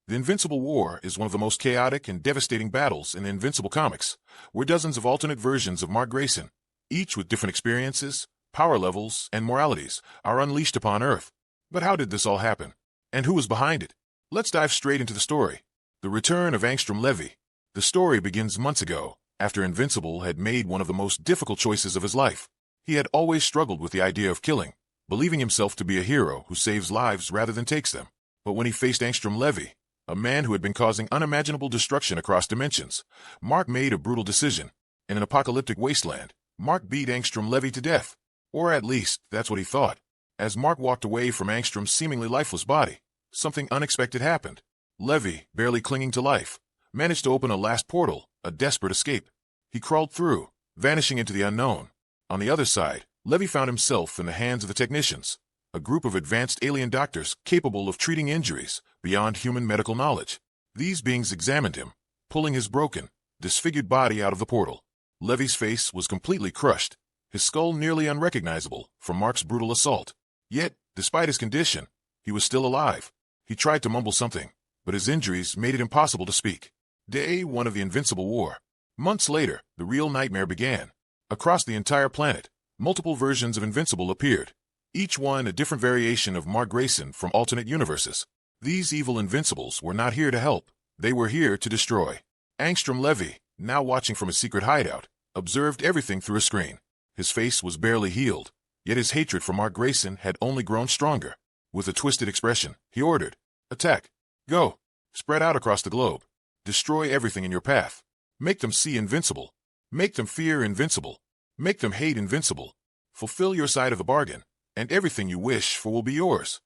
The Invincible War is one of the most chaotic and devastating battles in the Invincible comics, where dozens of alternate versions of Mark Grayson, each with different experiences, power levels, and moralities, are unleashed upon Earth. But how did this all happen? And who was behind it? Let's dive straight into the story. The return of Angstrom Levy. The story begins months ago, after Invincible had made one of the most difficult choices of his life. He had always struggled with the idea of killing, believing himself to be a hero who saves lives rather than takes them. But when he faced Angstrom Levy, a man who had been causing unimaginable destruction across dimensions, Mark made a brutal decision. In an apocalyptic wasteland, Mark beat Angstrom Levy to death. Or at least, that's what he thought. As Mark walked away from Angstrom's seemingly lifeless body, something unexpected happened. Levy, barely clinging to life, managed to open a last portal, a desperate escape. He crawled through, vanishing into the unknown. On the other side, Levy found himself in the hands of the Technicians, a group of advanced alien doctors capable of treating injuries beyond human medical knowledge. These beings examined him, pulling his broken, disfigured body out of the portal. Levy's face was completely crushed, his skull nearly unrecognizable from Mark's brutal assault. Yet, despite his condition, he was still alive. He tried to mumble something, but his injuries made it impossible to speak. Day 1 of the Invincible War. Months later, the real nightmare began. Across the entire planet, multiple versions of Invincible appeared, each one a different variation of Mark Grayson from alternate universes. These evil Invincibles were not here to help, they were here to destroy. Angstrom Levy, now watching from his secret hideout, observed everything through a screen. His face was barely healed, yet his hatred for Mark Grayson had only grown stronger. With a twisted expression, he ordered, "Attack! Go! Spread out across the globe. Destroy everything in your path. Make them see Invincible. Make them fear Invincible. Make them hate Invincible. Fulfill your side of the bargain, and everything you wish for will be yours."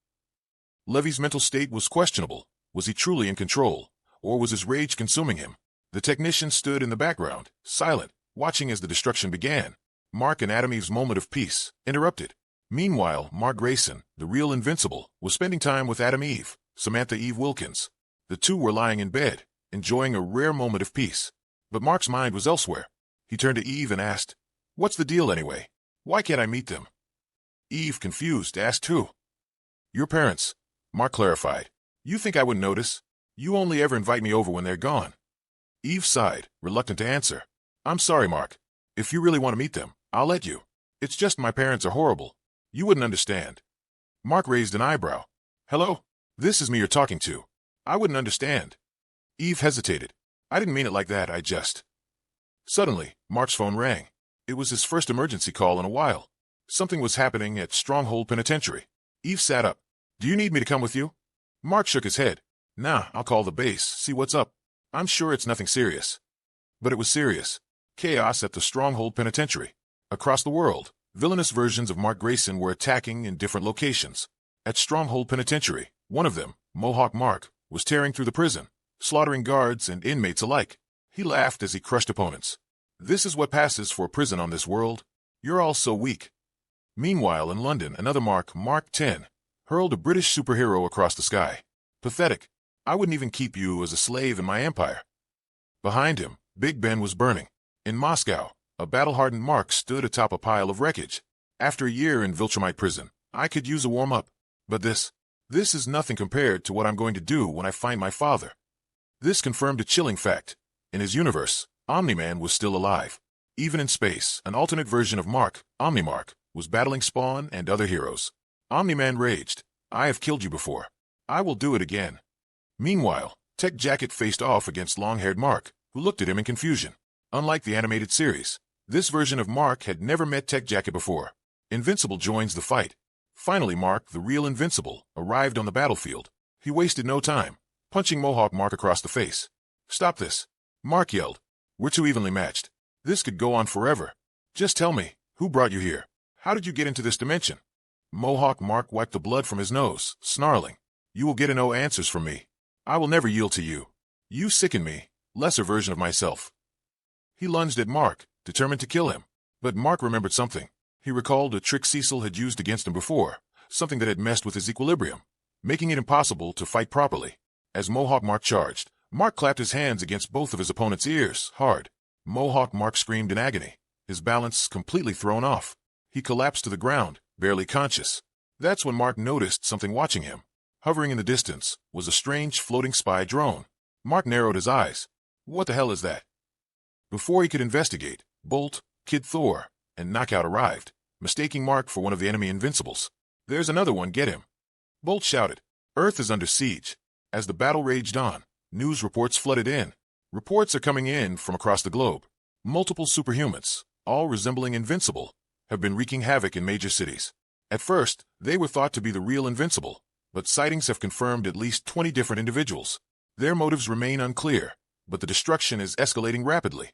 Levy's mental state was questionable. Was he truly in control, or was his rage consuming him? The Technician stood in the background, silent, watching as the destruction began. Mark and Adam Eve's moment of peace interrupted. Meanwhile, Mark Grayson, the real Invincible, was spending time with Adam Eve, Samantha Eve Wilkins. The two were lying in bed, enjoying a rare moment of peace. But Mark's mind was elsewhere. He turned to Eve and asked, "What's the deal anyway? Why can't I meet them?" Eve, confused, asked who. "Your parents," Mark clarified. "You think I wouldn't notice? You only ever invite me over when they're gone." Eve sighed, reluctant to answer. "I'm sorry, Mark. If you really want to meet them, I'll let you. It's just my parents are horrible. You wouldn't understand." Mark raised an eyebrow. "Hello? This is me you're talking to. I wouldn't understand." Eve hesitated. "I didn't mean it like that, I just—" Suddenly, Mark's phone rang. It was his first emergency call in a while. Something was happening at Stronghold Penitentiary. Eve sat up. "Do you need me to come with you?" Mark shook his head. "Nah, I'll call the base, see what's up. I'm sure it's nothing serious." But it was serious. Chaos at the Stronghold Penitentiary. Across the world, villainous versions of Mark Grayson were attacking in different locations. At Stronghold Penitentiary, one of them, Mohawk Mark, was tearing through the prison, slaughtering guards and inmates alike. He laughed as he crushed opponents. "This is what passes for a prison on this world. You're all so weak." Meanwhile, in London, another Mark, Mark 10, hurled a British superhero across the sky. "Pathetic. I wouldn't even keep you as a slave in my empire." Behind him, Big Ben was burning. In Moscow, a battle-hardened Mark stood atop a pile of wreckage. "After a year in Viltrumite prison, I could use a warm-up. But this is nothing compared to what I'm going to do when I find my father." This confirmed a chilling fact. In his universe, Omni-Man was still alive. Even in space, an alternate version of Mark, Omni-Mark, was battling Spawn and other heroes. Omni-Man raged, "I have killed you before. I will do it again." Meanwhile, Tech Jacket faced off against long-haired Mark, who looked at him in confusion. Unlike the animated series, this version of Mark had never met Tech Jacket before. Invincible joins the fight. Finally, Mark, the real Invincible, arrived on the battlefield. He wasted no time, punching Mohawk Mark across the face. "Stop this," Mark yelled. "We're too evenly matched. This could go on forever. Just tell me, who brought you here? How did you get into this dimension?" Mohawk Mark wiped the blood from his nose, snarling, "You will get no answers from me. I will never yield to you. You sicken me, lesser version of myself." He lunged at Mark, determined to kill him. But Mark remembered something. He recalled a trick Cecil had used against him before, something that had messed with his equilibrium, making it impossible to fight properly. As Mohawk Mark charged, Mark clapped his hands against both of his opponent's ears, hard. Mohawk Mark screamed in agony, his balance completely thrown off. He collapsed to the ground, barely conscious. That's when Mark noticed something watching him. Hovering in the distance was a strange floating spy drone. Mark narrowed his eyes. What the hell is that? Before he could investigate, Bolt, Kid Thor, and Knockout arrived, mistaking Mark for one of the enemy Invincibles. There's another one, get him. Bolt shouted. Earth is under siege. As the battle raged on, news reports flooded in. Reports are coming in from across the globe. Multiple superhumans, all resembling Invincible, have been wreaking havoc in major cities. At first, they were thought to be the real Invincible, but sightings have confirmed at least 20 different individuals. Their motives remain unclear, but the destruction is escalating rapidly.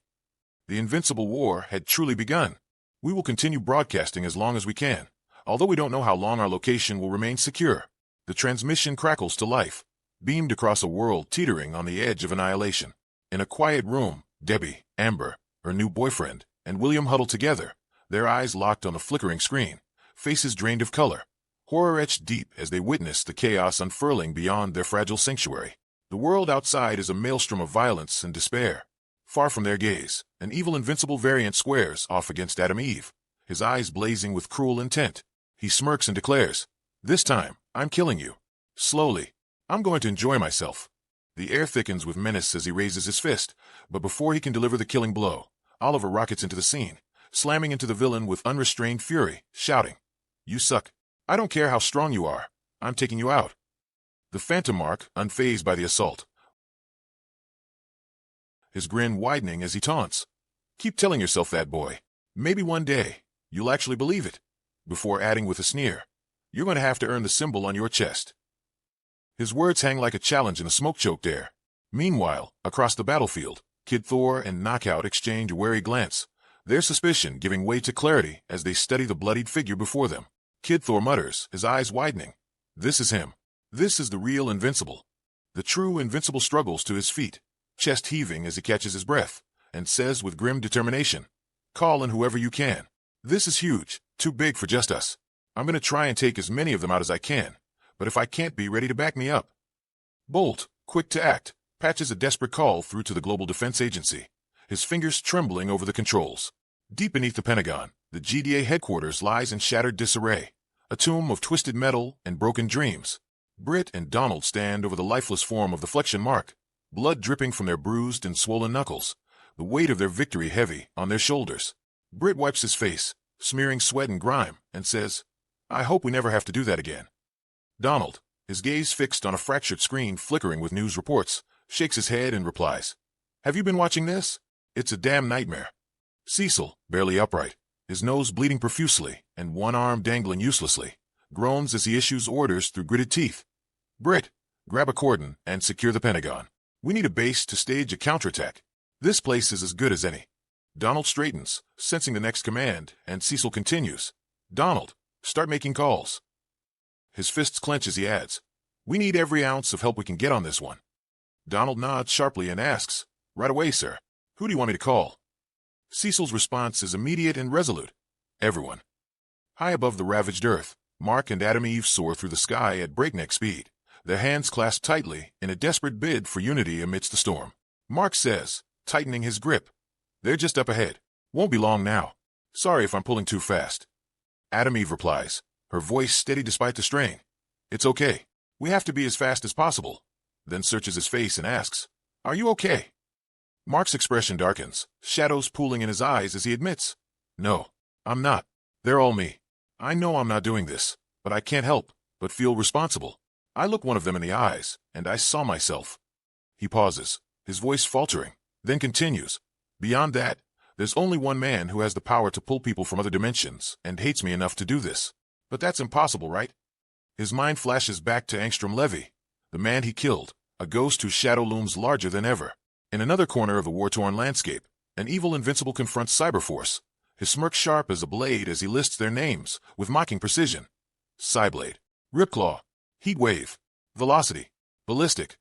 The Invincible War had truly begun. We will continue broadcasting as long as we can, although we don't know how long our location will remain secure. The transmission crackles to life, beamed across a world teetering on the edge of annihilation. In a quiet room, Debbie, Amber, her new boyfriend, and William huddled together, their eyes locked on the flickering screen, faces drained of color, horror etched deep as they witnessed the chaos unfurling beyond their fragile sanctuary. The world outside is a maelstrom of violence and despair. Far from their gaze, an evil Invincible variant squares off against Adam Eve, his eyes blazing with cruel intent. He smirks and declares, "This time, I'm killing you. Slowly. I'm going to enjoy myself." The air thickens with menace as he raises his fist, but before he can deliver the killing blow, Oliver rockets into the scene, slamming into the villain with unrestrained fury, shouting, "You suck. I don't care how strong you are. I'm taking you out." The Phantom Mark, unfazed by the assault, his grin widening as he taunts, "Keep telling yourself that, boy. Maybe one day, you'll actually believe it." Before adding with a sneer, "You're going to have to earn the symbol on your chest." His words hang like a challenge in the smoke-choked air. Meanwhile, across the battlefield, Kid Thor and Knockout exchange a wary glance, their suspicion giving way to clarity as they study the bloodied figure before them. Kid Thor mutters, his eyes widening, "This is him. This is the real Invincible." The true Invincible struggles to his feet, chest heaving as he catches his breath, and says with grim determination, "Call in whoever you can. This is huge, too big for just us. I'm going to try and take as many of them out as I can, but if I can't, be ready to back me up." Bolt, quick to act, patches a desperate call through to the Global Defense Agency, his fingers trembling over the controls. Deep beneath the Pentagon, the GDA headquarters lies in shattered disarray, a tomb of twisted metal and broken dreams. Britt and Donald stand over the lifeless form of the Flexion Mark, blood dripping from their bruised and swollen knuckles, the weight of their victory heavy on their shoulders. Britt wipes his face, smearing sweat and grime, and says, "I hope we never have to do that again." Donald, his gaze fixed on a fractured screen flickering with news reports, shakes his head and replies, "Have you been watching this? It's a damn nightmare." Cecil, barely upright, his nose bleeding profusely and one arm dangling uselessly, groans as he issues orders through gritted teeth. "Britt, grab a cordon and secure the Pentagon. We need a base to stage a counterattack. This place is as good as any." Donald straightens, sensing the next command, and Cecil continues, "Donald, start making calls." His fists clench as he adds, "We need every ounce of help we can get on this one." Donald nods sharply and asks, "Right away, sir. Who do you want me to call?" Cecil's response is immediate and resolute, "Everyone." High above the ravaged earth, Mark and Adam Eve soar through the sky at breakneck speed, their hands clasped tightly in a desperate bid for unity amidst the storm. Mark says, tightening his grip, "They're just up ahead. Won't be long now. Sorry if I'm pulling too fast." Adam Eve replies, her voice steady despite the strain, "It's okay. We have to be as fast as possible." Then searches his face and asks, "Are you okay?" Mark's expression darkens, shadows pooling in his eyes as he admits, "No, I'm not. They're all me. I know I'm not doing this, but I can't help but feel responsible. I looked one of them in the eyes, and I saw myself." He pauses, his voice faltering, then continues, "Beyond that, there's only one man who has the power to pull people from other dimensions and hates me enough to do this. But that's impossible, right?" His mind flashes back to Angstrom Levy, the man he killed, a ghost whose shadow looms larger than ever. In another corner of the war-torn landscape, an evil Invincible confronts Cyberforce, his smirk sharp as a blade as he lists their names with mocking precision. Psyblade, Ripclaw, Heatwave, Velocity, Ballistic.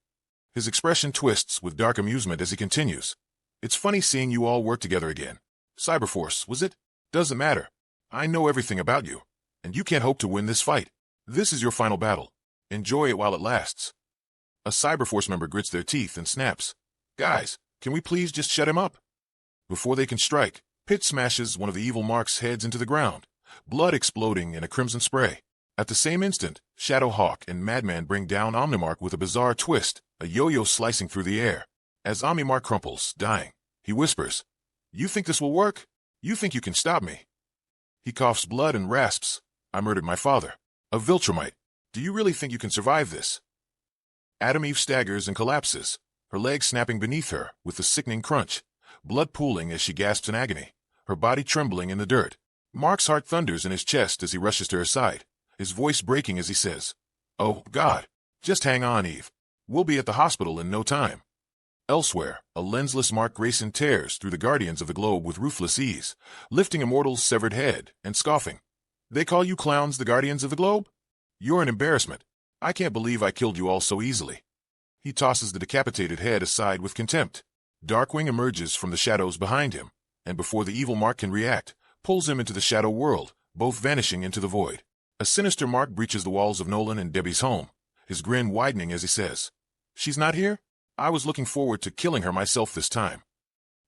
His expression twists with dark amusement as he continues, "It's funny seeing you all work together again. Cyberforce, was it? Doesn't matter. I know everything about you, and you can't hope to win this fight. This is your final battle. Enjoy it while it lasts." A Cyberforce member grits their teeth and snaps, "Guys, can we please just shut him up?" Before they can strike, Pitt smashes one of the evil Mark's heads into the ground, blood exploding in a crimson spray. At the same instant, Shadow Hawk and Madman bring down Omnimark with a bizarre twist, a yo-yo slicing through the air. As Omnimark crumples, dying, he whispers, "You think this will work? You think you can stop me?" He coughs blood and rasps, "I murdered my father. A Viltrumite. Do you really think you can survive this?" Adam Eve staggers and collapses, her legs snapping beneath her with a sickening crunch, blood pooling as she gasps in agony, her body trembling in the dirt. Mark's heart thunders in his chest as he rushes to her side, his voice breaking as he says, "Oh, God, just hang on, Eve. We'll be at the hospital in no time." Elsewhere, a lensless Mark Grayson tears through the Guardians of the Globe with ruthless ease, lifting Immortal's severed head and scoffing. "They call you clowns the Guardians of the Globe? You're an embarrassment. I can't believe I killed you all so easily." He tosses the decapitated head aside with contempt. Darkwing emerges from the shadows behind him, and before the evil Mark can react, pulls him into the shadow world, both vanishing into the void. A sinister Mark breaches the walls of Nolan and Debbie's home, his grin widening as he says, "She's not here? I was looking forward to killing her myself this time."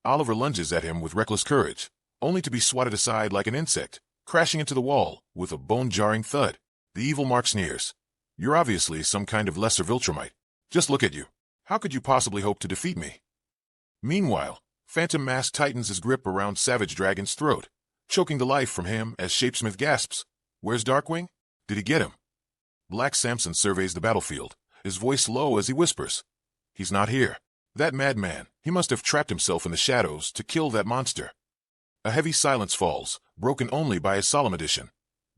Oliver lunges at him with reckless courage, only to be swatted aside like an insect, crashing into the wall with a bone-jarring thud. The evil Mark sneers, "You're obviously some kind of lesser Viltrumite. Just look at you. How could you possibly hope to defeat me?" Meanwhile, Phantom Mask tightens his grip around Savage Dragon's throat, choking the life from him as Shapesmith gasps, "Where's Darkwing? Did he get him?" Black Samson surveys the battlefield, his voice low as he whispers, "He's not here. That madman, he must have trapped himself in the shadows to kill that monster." A heavy silence falls, broken only by his solemn addition,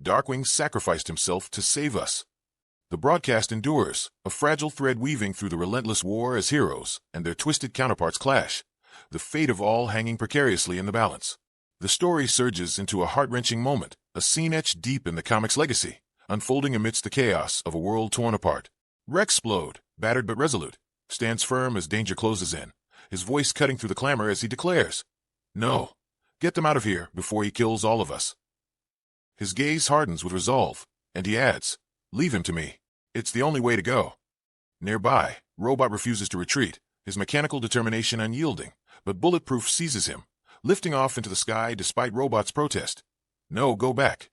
"Darkwing sacrificed himself to save us." The broadcast endures, a fragile thread weaving through the relentless war as heroes and their twisted counterparts clash, the fate of all hanging precariously in the balance. The story surges into a heart-wrenching moment, a scene etched deep in the comic's legacy, unfolding amidst the chaos of a world torn apart. Rex Splode, battered but resolute, stands firm as danger closes in, his voice cutting through the clamor as he declares, "No, get them out of here before he kills all of us." His gaze hardens with resolve, and he adds, "Leave him to me. It's the only way to go." Nearby, Robot refuses to retreat, his mechanical determination unyielding, but Bulletproof seizes him, lifting off into the sky despite Robot's protest. "No, go back."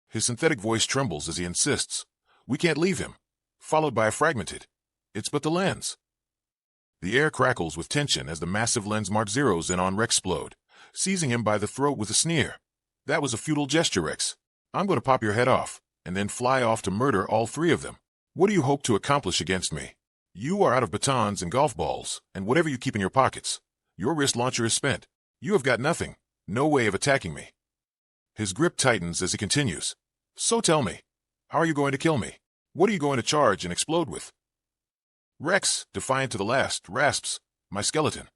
His synthetic voice trembles as he insists, "We can't leave him," followed by a fragmented, "It's but the lens." The air crackles with tension as the massive lens Mark zeroes in on Rex Splode, seizing him by the throat with a sneer. "That was a futile gesture, Rex. I'm going to pop your head off, and then fly off to murder all three of them. What do you hope to accomplish against me? You are out of batons and golf balls, and whatever you keep in your pockets. Your wrist launcher is spent. You have got nothing, no way of attacking me." His grip tightens as he continues, "So tell me, how are you going to kill me? What are you going to charge and explode with?" Rex, defiant to the last, rasps, "My skeleton."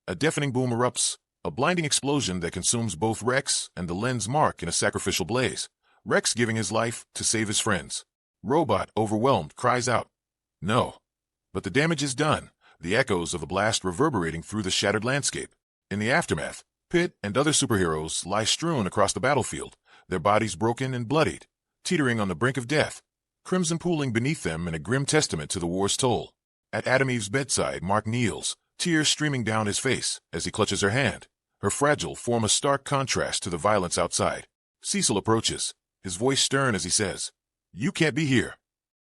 A deafening boom erupts, a blinding explosion that consumes both Rex and the lens Mark in a sacrificial blaze, Rex giving his life to save his friends. Robot, overwhelmed, cries out, "No." But the damage is done, the echoes of the blast reverberating through the shattered landscape. In the aftermath, Pitt and other superheroes lie strewn across the battlefield, their bodies broken and bloodied, teetering on the brink of death, crimson pooling beneath them in a grim testament to the war's toll. At Adam Eve's bedside, Mark kneels, tears streaming down his face as he clutches her hand. Her fragile form a stark contrast to the violence outside. Cecil approaches, his voice stern as he says, "You can't be here."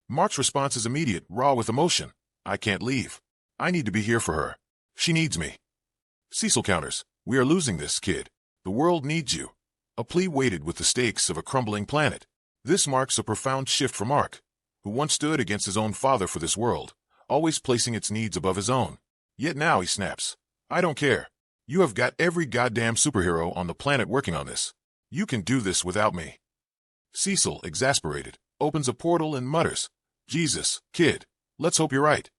Mark's response is immediate, raw with emotion. "I can't leave. I need to be here for her. She needs me." Cecil counters, "We are losing this, kid. The world needs you." A plea weighted with the stakes of a crumbling planet. This marks a profound shift for Mark, who once stood against his own father for this world, always placing its needs above his own. Yet now he snaps, "I don't care. You have got every goddamn superhero on the planet working on this. You can do this without me." Cecil, exasperated, opens a portal and mutters, "Jesus, kid, let's hope you're right,"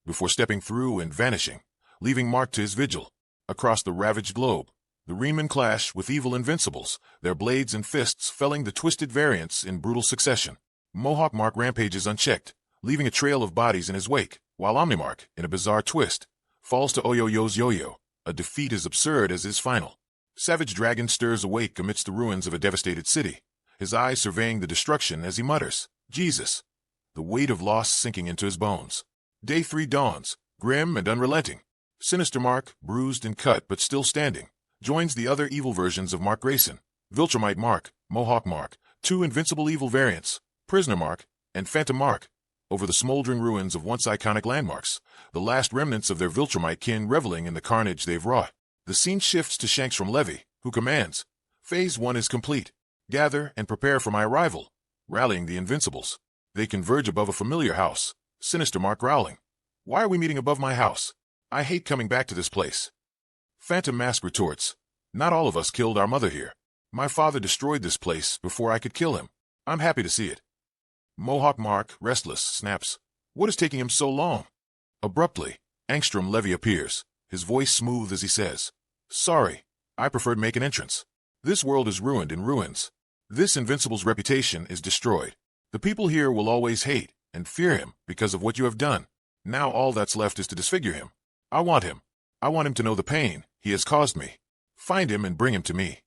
before stepping through and vanishing, leaving Mark to his vigil. Across the ravaged globe, the Reman clash with evil Invincibles, their blades and fists felling the twisted variants in brutal succession. Mohawk Mark rampages unchecked, leaving a trail of bodies in his wake, while Omnimark, in a bizarre twist, falls to Oyoyo's yo-yo, a defeat as absurd as his final. Savage Dragon stirs awake amidst the ruins of a devastated city, his eyes surveying the destruction as he mutters, "Jesus," the weight of loss sinking into his bones. Day 3 dawns, grim and unrelenting. Sinister Mark, bruised and cut but still standing, joins the other evil versions of Mark Grayson, Viltrumite Mark, Mohawk Mark, two invincible evil variants, Prisoner Mark, and Phantom Mark, over the smoldering ruins of once iconic landmarks, the last remnants of their Viltrumite kin reveling in the carnage they've wrought. The scene shifts to Angstrom Levy, who commands. Phase 1 is complete. Gather and prepare for my arrival. Rallying the Invincibles. They converge above a familiar house. Sinister Mark growling. Why are we meeting above my house? I hate coming back to this place. Phantom Mask retorts. Not all of us killed our mother here. My father destroyed this place before I could kill him. I'm happy to see it. Mohawk Mark, restless, snaps. What is taking him so long? Abruptly, Angstrom Levy appears, his voice smooth as he says, Sorry, I preferred make an entrance. This world is ruined in ruins. This Invincible's reputation is destroyed. The people here will always hate and fear him because of what you have done. Now all that's left is to disfigure him. I want him. I want him to know the pain he has caused me. Find him and bring him to me.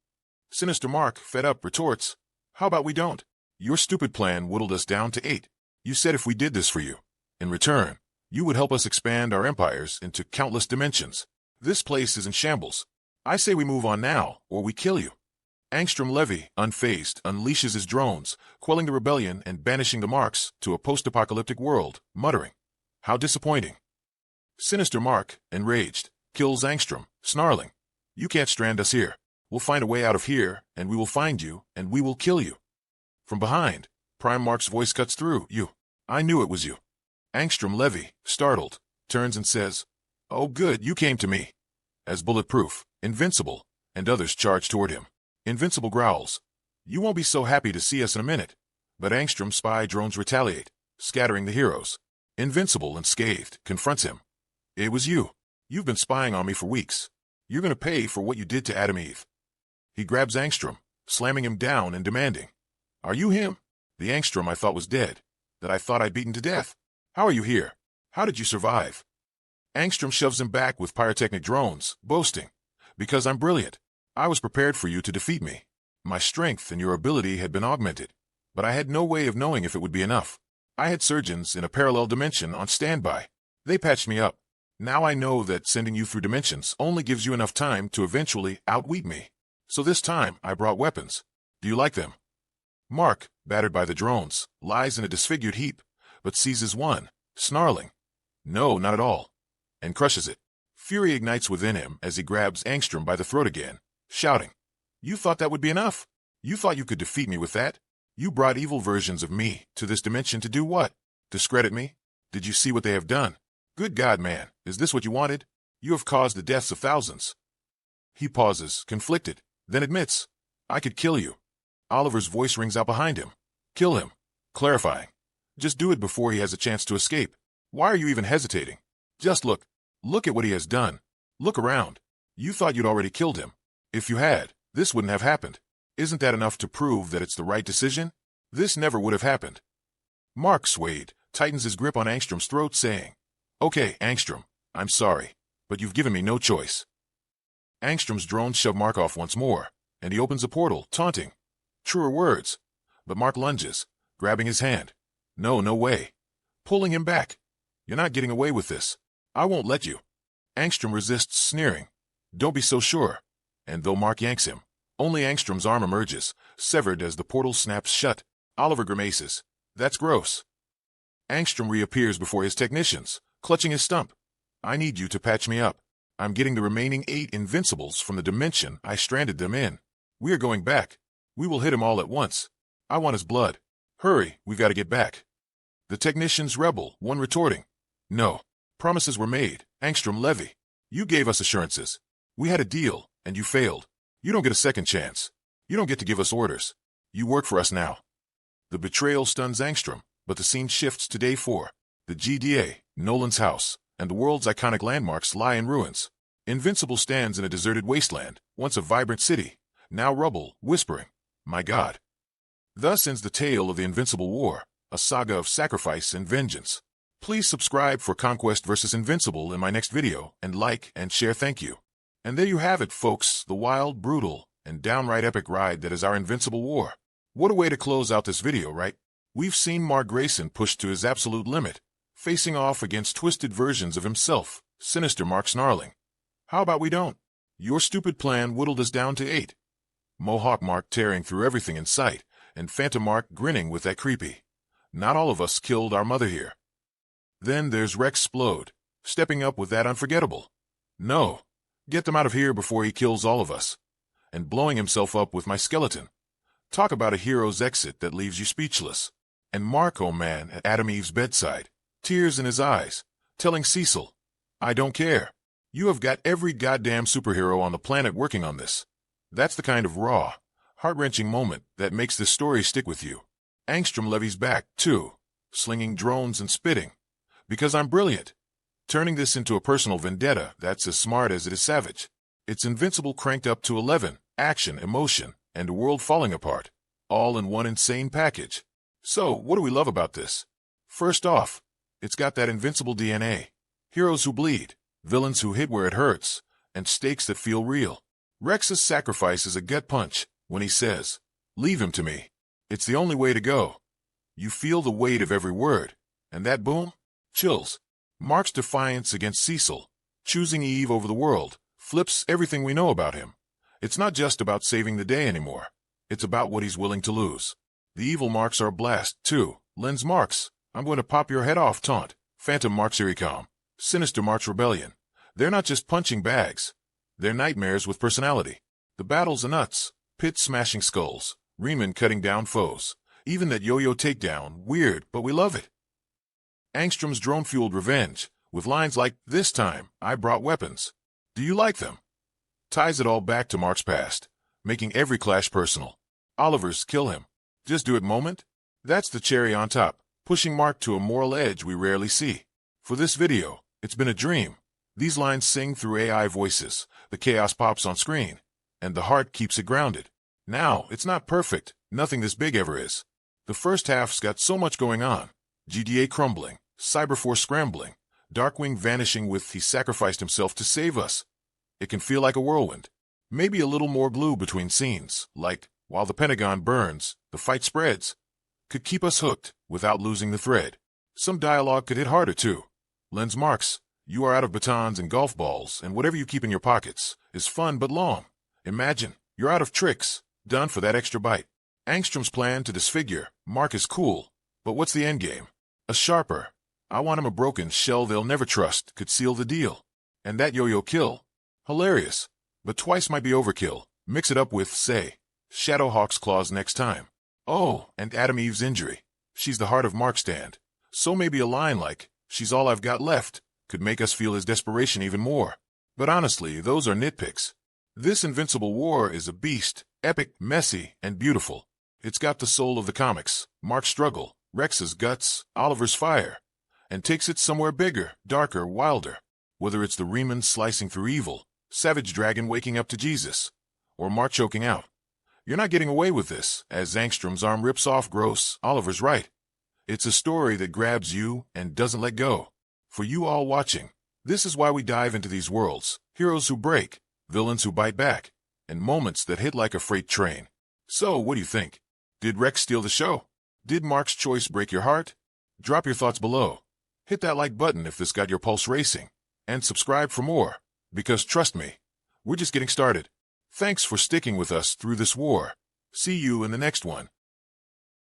Sinister Mark, fed up, retorts, How about we don't? Your stupid plan whittled us down to 8. You said if we did this for you, in return, you would help us expand our empires into countless dimensions. This place is in shambles. I say we move on now, or we kill you. Angstrom Levy, unfazed, unleashes his drones, quelling the rebellion and banishing the Marks to a post-apocalyptic world, muttering, How disappointing. Sinister Mark, enraged, kills Angstrom, snarling, You can't strand us here. We'll find a way out of here, and we will find you, and we will kill you. From behind, Prime Mark's voice cuts through, You. I knew it was you. Angstrom Levy, startled, turns and says, Oh good, you came to me. As Bulletproof, Invincible, and others charge toward him. Invincible growls, You won't be so happy to see us in a minute. But Angstrom's spy drones retaliate, scattering the heroes. Invincible and scathed, confronts him. It was you. You've been spying on me for weeks. You're going to pay for what you did to Adam Eve. He grabs Angstrom, slamming him down and demanding, Are you him? The Angstrom I thought was dead, that I thought I'd beaten to death. How are you here? How did you survive? Angstrom shoves him back with pyrotechnic drones, boasting, Because I'm brilliant. I was prepared for you to defeat me. My strength and your ability had been augmented, but I had no way of knowing if it would be enough. I had surgeons in a parallel dimension on standby. They patched me up. Now I know that sending you through dimensions only gives you enough time to eventually outwit me. So this time I brought weapons. Do you like them? Mark, battered by the drones, lies in a disfigured heap, but seizes one, snarling, No, not at all, and crushes it. Fury ignites within him as he grabs Angstrom by the throat again, shouting, You thought that would be enough? You thought you could defeat me with that? You brought evil versions of me to this dimension to do what? Discredit me? Did you see what they have done? Good God, man, is this what you wanted? You have caused the deaths of thousands. He pauses, conflicted, then admits, I could kill you. Oliver's voice rings out behind him. Kill him. Clarifying. Just do it before he has a chance to escape. Why are you even hesitating? Just look. Look at what he has done. Look around. You thought you'd already killed him. If you had, this wouldn't have happened. Isn't that enough to prove that it's the right decision? This never would have happened. Mark, swayed, tightens his grip on Angstrom's throat, saying, Okay, Angstrom, I'm sorry, but you've given me no choice. Angstrom's drones shove Mark off once more, and he opens a portal, taunting. Truer words. But Mark lunges, grabbing his hand. No, no way. Pulling him back. You're not getting away with this. I won't let you. Angstrom resists, sneering. Don't be so sure. And though Mark yanks him, only Angstrom's arm emerges, severed as the portal snaps shut. Oliver grimaces. That's gross. Angstrom reappears before his technicians, clutching his stump. I need you to patch me up. I'm getting the remaining 8 Invincibles from the dimension I stranded them in. We are going back. We will hit him all at once. I want his blood. Hurry, we've got to get back. The technicians rebel, one retorting. No. Promises were made, Angstrom Levy. You gave us assurances. We had a deal, and you failed. You don't get a second chance. You don't get to give us orders. You work for us now. The betrayal stuns Angstrom, but the scene shifts to day 4. The GDA, Nolan's house, and the world's iconic landmarks lie in ruins. Invincible stands in a deserted wasteland, once a vibrant city, now rubble, whispering, My God. Thus ends the tale of the Invincible War, a saga of sacrifice and vengeance. Please subscribe for Conquest vs. Invincible in my next video, and like and share. Thank you. And there you have it, folks, the wild, brutal, and downright epic ride that is our Invincible War. What a way to close out this video, right? We've seen Mark Grayson pushed to his absolute limit, facing off against twisted versions of himself, Sinister Mark snarling. How about we don't? Your stupid plan whittled us down to 8. Mohawk Mark tearing through everything in sight, and Phantom Mark grinning with that creepy, Not all of us killed our mother here. Then there's Rex Splode, stepping up with that unforgettable. No, get them out of here before he kills all of us. And blowing himself up with my skeleton. Talk about a hero's exit that leaves you speechless. And Mark, oh man, at Adam Eve's bedside, tears in his eyes, telling Cecil, I don't care. You have got every goddamn superhero on the planet working on this. That's the kind of raw, heart-wrenching moment that makes this story stick with you. Angstrom Levy's back, too, slinging drones and spitting. Because I'm brilliant. Turning this into a personal vendetta that's as smart as it is savage. It's Invincible cranked up to 11, action, emotion, and a world falling apart, all in one insane package. So, what do we love about this? First off, it's got that Invincible DNA. Heroes who bleed, villains who hit where it hurts, and stakes that feel real. Rex's sacrifice is a gut punch when he says, leave him to me. It's the only way to go. You feel the weight of every word, and that boom? Chills. Mark's defiance against Cecil, choosing Eve over the world, flips everything we know about him. It's not just about saving the day anymore. It's about what he's willing to lose. The evil Marks are a blast, too. Lens Marks, I'm going to pop your head off taunt. Phantom Marks Iricom. Sinister Mark's rebellion. They're not just punching bags. They're nightmares with personality. The battles are nuts. Pitt smashing skulls. Riemann cutting down foes. Even that yo-yo takedown, weird, but we love it. Angstrom's drone-fueled revenge, with lines like, this time, I brought weapons. Do you like them? Ties it all back to Mark's past, making every clash personal. Oliver's kill him. Just do it moment? That's the cherry on top, pushing Mark to a moral edge we rarely see. For this video, it's been a dream. These lines sing through AI voices, the chaos pops on screen, and the heart keeps it grounded. Now, it's not perfect, nothing this big ever is. The first half's got so much going on. GDA crumbling, Cyberforce scrambling, Darkwing vanishing with he sacrificed himself to save us. It can feel like a whirlwind. Maybe a little more glue between scenes, like, while the Pentagon burns, the fight spreads. Could keep us hooked, without losing the thread. Some dialogue could hit harder, too. Lens Marks, you are out of batons and golf balls, and whatever you keep in your pockets is fun but long. Imagine, you're out of tricks, done for that extra bite. Angstrom's plan to disfigure Mark is cool, but what's the endgame? A sharper, I want him a broken shell they'll never trust, could seal the deal. And that yo-yo kill? Hilarious, but twice might be overkill. Mix it up with, say, Shadowhawk's claws next time. Oh, and Adam Eve's injury. She's the heart of Mark's stand. So maybe a line like, she's all I've got left, could make us feel his desperation even more. But honestly, those are nitpicks. This Invincible War is a beast, epic, messy, and beautiful. It's got the soul of the comics, Mark's struggle, Rex's guts, Oliver's fire, and takes it somewhere bigger, darker, wilder. Whether it's the Riemann slicing through evil, Savage Dragon waking up to Jesus, or Mark choking out. You're not getting away with this, as Angstrom's arm rips off gross, Oliver's right. It's a story that grabs you and doesn't let go. For you all watching, this is why we dive into these worlds, heroes who break, villains who bite back, and moments that hit like a freight train. So, what do you think? Did Rex steal the show? Did Mark's choice break your heart? Drop your thoughts below. Hit that like button if this got your pulse racing. And subscribe for more, because trust me, we're just getting started. Thanks for sticking with us through this war. See you in the next one.